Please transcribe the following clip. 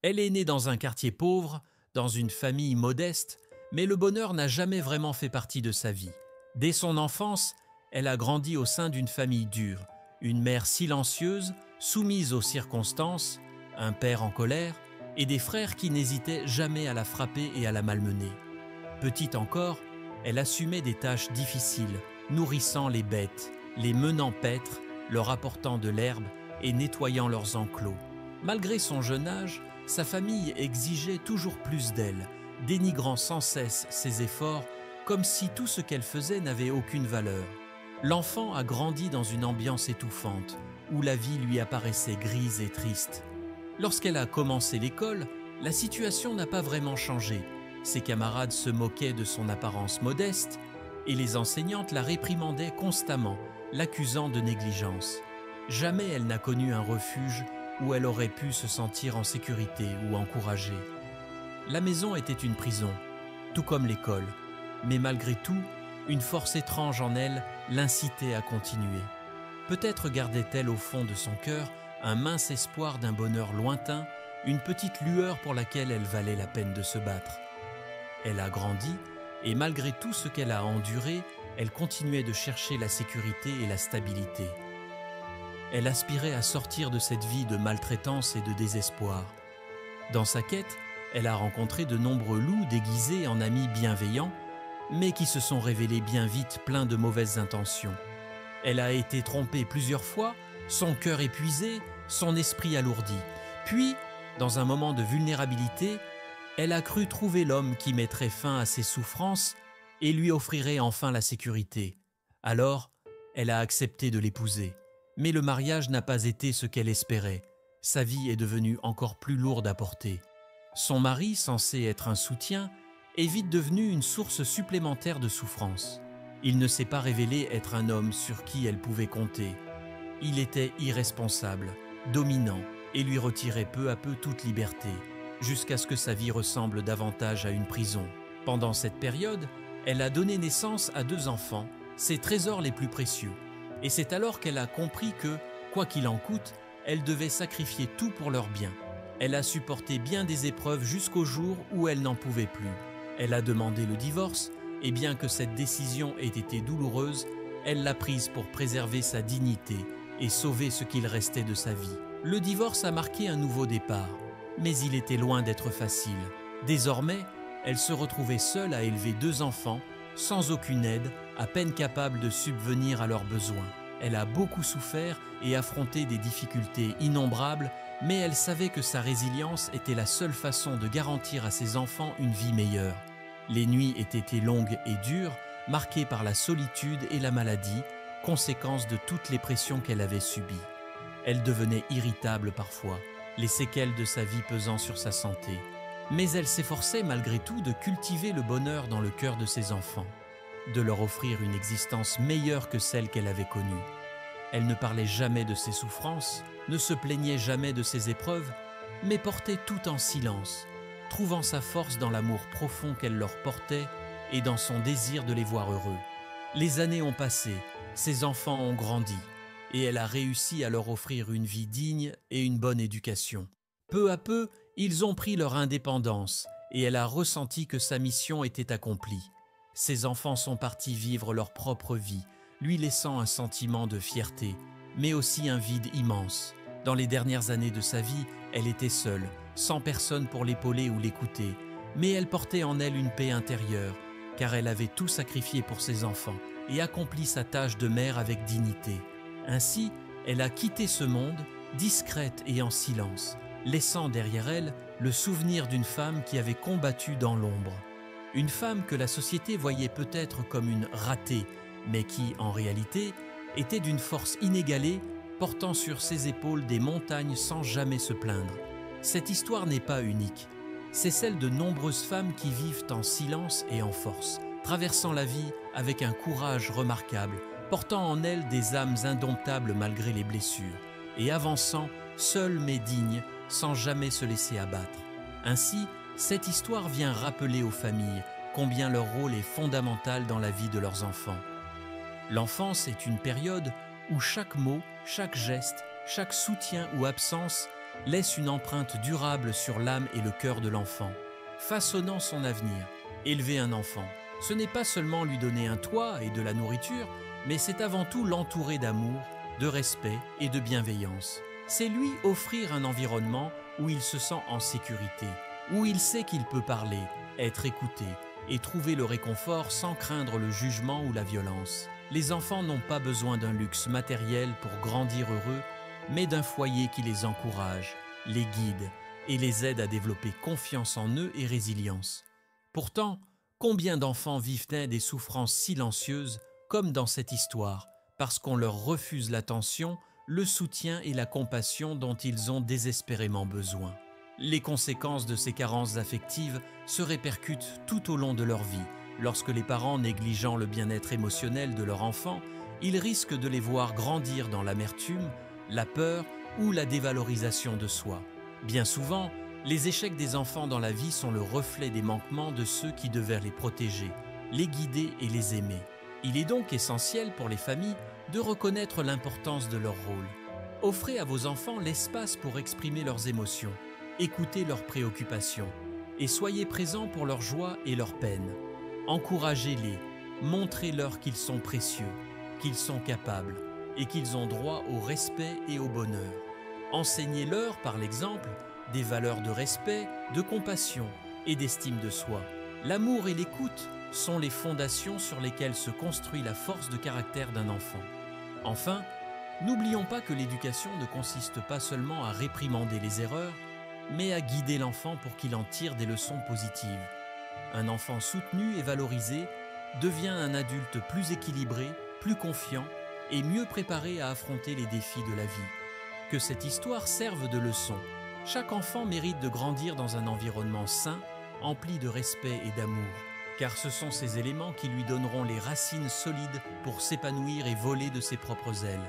Elle est née dans un quartier pauvre, dans une famille modeste, mais le bonheur n'a jamais vraiment fait partie de sa vie. Dès son enfance, elle a grandi au sein d'une famille dure, une mère silencieuse, soumise aux circonstances, un père en colère et des frères qui n'hésitaient jamais à la frapper et à la malmener. Petite encore, elle assumait des tâches difficiles, nourrissant les bêtes, les menant paître, leur apportant de l'herbe et nettoyant leurs enclos. Malgré son jeune âge, sa famille exigeait toujours plus d'elle, dénigrant sans cesse ses efforts, comme si tout ce qu'elle faisait n'avait aucune valeur. L'enfant a grandi dans une ambiance étouffante, où la vie lui apparaissait grise et triste. Lorsqu'elle a commencé l'école, la situation n'a pas vraiment changé. Ses camarades se moquaient de son apparence modeste, et les enseignantes la réprimandaient constamment, l'accusant de négligence. Jamais elle n'a connu un refuge où elle aurait pu se sentir en sécurité ou encouragée. La maison était une prison, tout comme l'école, mais malgré tout, une force étrange en elle l'incitait à continuer. Peut-être gardait-elle au fond de son cœur un mince espoir d'un bonheur lointain, une petite lueur pour laquelle elle valait la peine de se battre. Elle a grandi, et malgré tout ce qu'elle a enduré, elle continuait de chercher la sécurité et la stabilité. Elle aspirait à sortir de cette vie de maltraitance et de désespoir. Dans sa quête, elle a rencontré de nombreux loups déguisés en amis bienveillants, mais qui se sont révélés bien vite pleins de mauvaises intentions. Elle a été trompée plusieurs fois, son cœur épuisé, son esprit alourdi. Puis, dans un moment de vulnérabilité, elle a cru trouver l'homme qui mettrait fin à ses souffrances et lui offrirait enfin la sécurité. Alors, elle a accepté de l'épouser. Mais le mariage n'a pas été ce qu'elle espérait. Sa vie est devenue encore plus lourde à porter. Son mari, censé être un soutien, est vite devenu une source supplémentaire de souffrance. Il ne s'est pas révélé être un homme sur qui elle pouvait compter. Il était irresponsable, dominant et lui retirait peu à peu toute liberté, jusqu'à ce que sa vie ressemble davantage à une prison. Pendant cette période, elle a donné naissance à 2 enfants, ses trésors les plus précieux. Et c'est alors qu'elle a compris que, quoi qu'il en coûte, elle devait sacrifier tout pour leur bien. Elle a supporté bien des épreuves jusqu'au jour où elle n'en pouvait plus. Elle a demandé le divorce, et bien que cette décision ait été douloureuse, elle l'a prise pour préserver sa dignité et sauver ce qu'il restait de sa vie. Le divorce a marqué un nouveau départ, mais il était loin d'être facile. Désormais, elle se retrouvait seule à élever 2 enfants, sans aucune aide, à peine capable de subvenir à leurs besoins. Elle a beaucoup souffert et affronté des difficultés innombrables, mais elle savait que sa résilience était la seule façon de garantir à ses enfants une vie meilleure. Les nuits étaient longues et dures, marquées par la solitude et la maladie, conséquence de toutes les pressions qu'elle avait subies. Elle devenait irritable parfois, les séquelles de sa vie pesant sur sa santé. Mais elle s'efforçait malgré tout de cultiver le bonheur dans le cœur de ses enfants, de leur offrir une existence meilleure que celle qu'elle avait connue. Elle ne parlait jamais de ses souffrances, ne se plaignait jamais de ses épreuves, mais portait tout en silence, trouvant sa force dans l'amour profond qu'elle leur portait et dans son désir de les voir heureux. Les années ont passé, ses enfants ont grandi, et elle a réussi à leur offrir une vie digne et une bonne éducation. Peu à peu, ils ont pris leur indépendance, et elle a ressenti que sa mission était accomplie. Ses enfants sont partis vivre leur propre vie, lui laissant un sentiment de fierté, mais aussi un vide immense. Dans les dernières années de sa vie, elle était seule, sans personne pour l'épauler ou l'écouter, mais elle portait en elle une paix intérieure, car elle avait tout sacrifié pour ses enfants et accompli sa tâche de mère avec dignité. Ainsi, elle a quitté ce monde, discrète et en silence, laissant derrière elle le souvenir d'une femme qui avait combattu dans l'ombre. Une femme que la société voyait peut-être comme une ratée, mais qui, en réalité, était d'une force inégalée, portant sur ses épaules des montagnes sans jamais se plaindre. Cette histoire n'est pas unique. C'est celle de nombreuses femmes qui vivent en silence et en force, traversant la vie avec un courage remarquable, portant en elles des âmes indomptables malgré les blessures, et avançant, seules mais dignes, sans jamais se laisser abattre. Ainsi, cette histoire vient rappeler aux familles combien leur rôle est fondamental dans la vie de leurs enfants. L'enfance est une période où chaque mot, chaque geste, chaque soutien ou absence laisse une empreinte durable sur l'âme et le cœur de l'enfant, façonnant son avenir. Élever un enfant, ce n'est pas seulement lui donner un toit et de la nourriture, mais c'est avant tout l'entourer d'amour, de respect et de bienveillance. C'est lui offrir un environnement où il se sent en sécurité, où il sait qu'il peut parler, être écouté et trouver le réconfort sans craindre le jugement ou la violence. Les enfants n'ont pas besoin d'un luxe matériel pour grandir heureux, mais d'un foyer qui les encourage, les guide et les aide à développer confiance en eux et résilience. Pourtant, combien d'enfants vivent des souffrances silencieuses, comme dans cette histoire, parce qu'on leur refuse l'attention, le soutien et la compassion dont ils ont désespérément besoin. Les conséquences de ces carences affectives se répercutent tout au long de leur vie. Lorsque les parents négligeant le bien-être émotionnel de leur enfant, ils risquent de les voir grandir dans l'amertume, la peur ou la dévalorisation de soi. Bien souvent, les échecs des enfants dans la vie sont le reflet des manquements de ceux qui devaient les protéger, les guider et les aimer. Il est donc essentiel pour les familles de reconnaître l'importance de leur rôle. Offrez à vos enfants l'espace pour exprimer leurs émotions, écoutez leurs préoccupations et soyez présents pour leurs joies et leurs peines. Encouragez-les, montrez-leur qu'ils sont précieux, qu'ils sont capables et qu'ils ont droit au respect et au bonheur. Enseignez-leur, par l'exemple, des valeurs de respect, de compassion et d'estime de soi. L'amour et l'écoute sont les fondations sur lesquelles se construit la force de caractère d'un enfant. Enfin, n'oublions pas que l'éducation ne consiste pas seulement à réprimander les erreurs, mais à guider l'enfant pour qu'il en tire des leçons positives. Un enfant soutenu et valorisé devient un adulte plus équilibré, plus confiant et mieux préparé à affronter les défis de la vie. Que cette histoire serve de leçon. Chaque enfant mérite de grandir dans un environnement sain, empli de respect et d'amour, car ce sont ces éléments qui lui donneront les racines solides pour s'épanouir et voler de ses propres ailes.